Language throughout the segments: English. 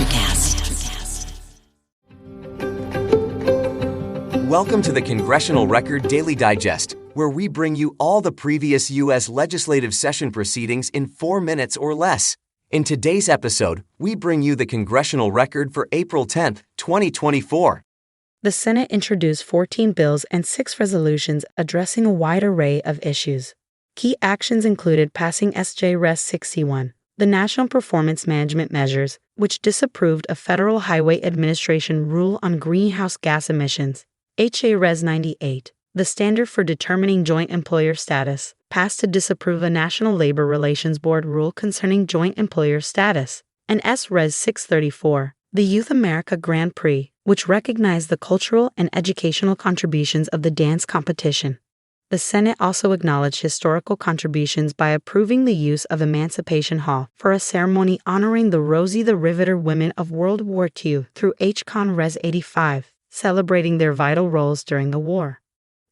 ElectraCast. Welcome to the Congressional Record Daily Digest, where we bring you all the previous U.S. legislative session proceedings in 4 minutes or less. In today's episode, we bring you the Congressional Record for April 10, 2024. The Senate introduced 14 bills and 6 resolutions addressing a wide array of issues. Key actions included passing S.J. Res. 61, the National Performance Management Measures, which disapproved a Federal Highway Administration rule on greenhouse gas emissions. H.A. Res. 98, the standard for determining joint employer status, passed to disapprove a National Labor Relations Board rule concerning joint employer status. And S. Res. 634, the Youth America Grand Prix, which recognized the cultural and educational contributions of the dance competition. The Senate also acknowledged historical contributions by approving the use of Emancipation Hall for a ceremony honoring the Rosie the Riveter women of World War II through H-Con Res. 85, celebrating their vital roles during the war.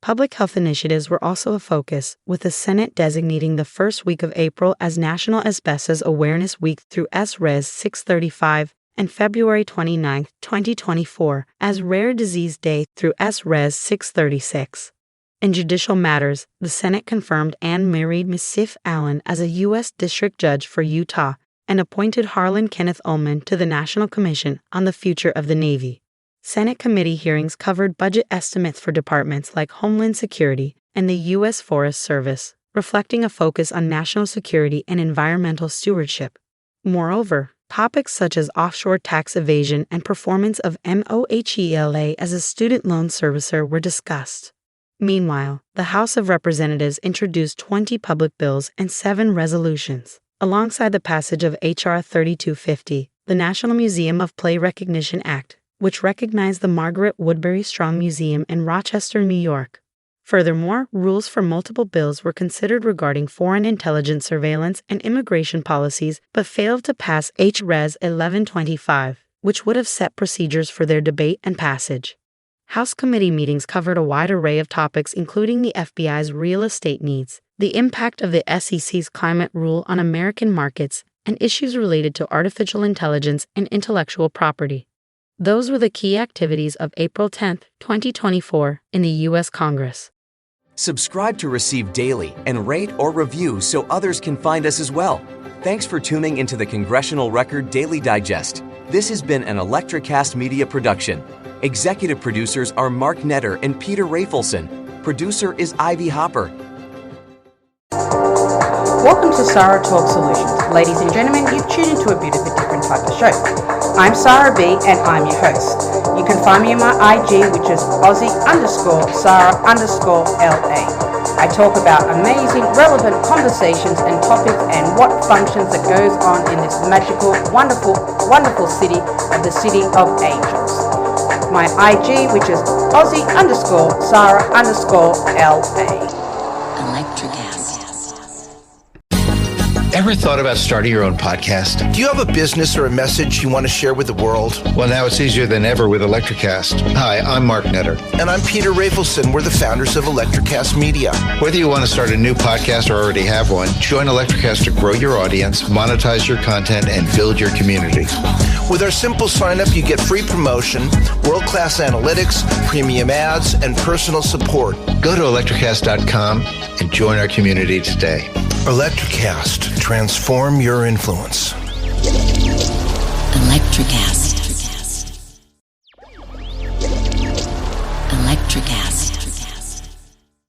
Public health initiatives were also a focus, with the Senate designating the first week of April as National Asbestos Awareness Week through S. Res. 635, and February 29, 2024, as Rare Disease Day through S. Res. 636. In judicial matters, the Senate confirmed Anne Marie Missif Allen as a U.S. District Judge for Utah and appointed Harlan Kenneth Ullman to the National Commission on the Future of the Navy. Senate committee hearings covered budget estimates for departments like Homeland Security and the U.S. Forest Service, reflecting a focus on national security and environmental stewardship. Moreover, topics such as offshore tax evasion and performance of MOHELA as a student loan servicer were discussed. Meanwhile, the House of Representatives introduced 20 public bills and 7 resolutions, alongside the passage of H.R. 3250, the National Museum of Play Recognition Act, which recognized the Margaret Woodbury Strong Museum in Rochester, New York. Furthermore, rules for multiple bills were considered regarding foreign intelligence surveillance and immigration policies, but failed to pass H. Res. 1125, which would have set procedures for their debate and passage. House committee meetings covered a wide array of topics, including the FBI's real estate needs, the impact of the SEC's climate rule on American markets, and issues related to artificial intelligence and intellectual property. Those were the key activities of April 10, 2024, in the U.S. Congress. Subscribe to receive daily and rate or review so others can find us as well. Thanks for tuning into the Congressional Record Daily Digest. This has been an ElectraCast Media production. Executive producers are Mark Netter and Peter Rafelson. Producer is Ivy Hopper. Welcome to Sarah Talk Solutions. Ladies and gentlemen, you've tuned into a bit of a different type of show. I'm Sarah B and I'm your host. You can find me on my IG, which is Aussie_Sarah_LA. I talk about amazing, relevant conversations and topics and what functions that goes on in this magical, wonderful, wonderful city of the City of Angels. My IG, which is Aussie_Sarah_LA. ElectraCast. Ever thought about starting your own podcast? Do you have a business or a message you want to share with the world? Well, now it's easier than ever with ElectraCast. Hi, I'm Mark Netter. And I'm Peter Rafelson. We're the founders of ElectraCast Media. Whether you want to start a new podcast or already have one, join ElectraCast to grow your audience, monetize your content, and build your community. With our simple sign-up, you get free promotion, world-class analytics, premium ads, and personal support. Go to electracast.com and join our community today. ElectraCast. Transform your influence. ElectraCast. ElectraCast.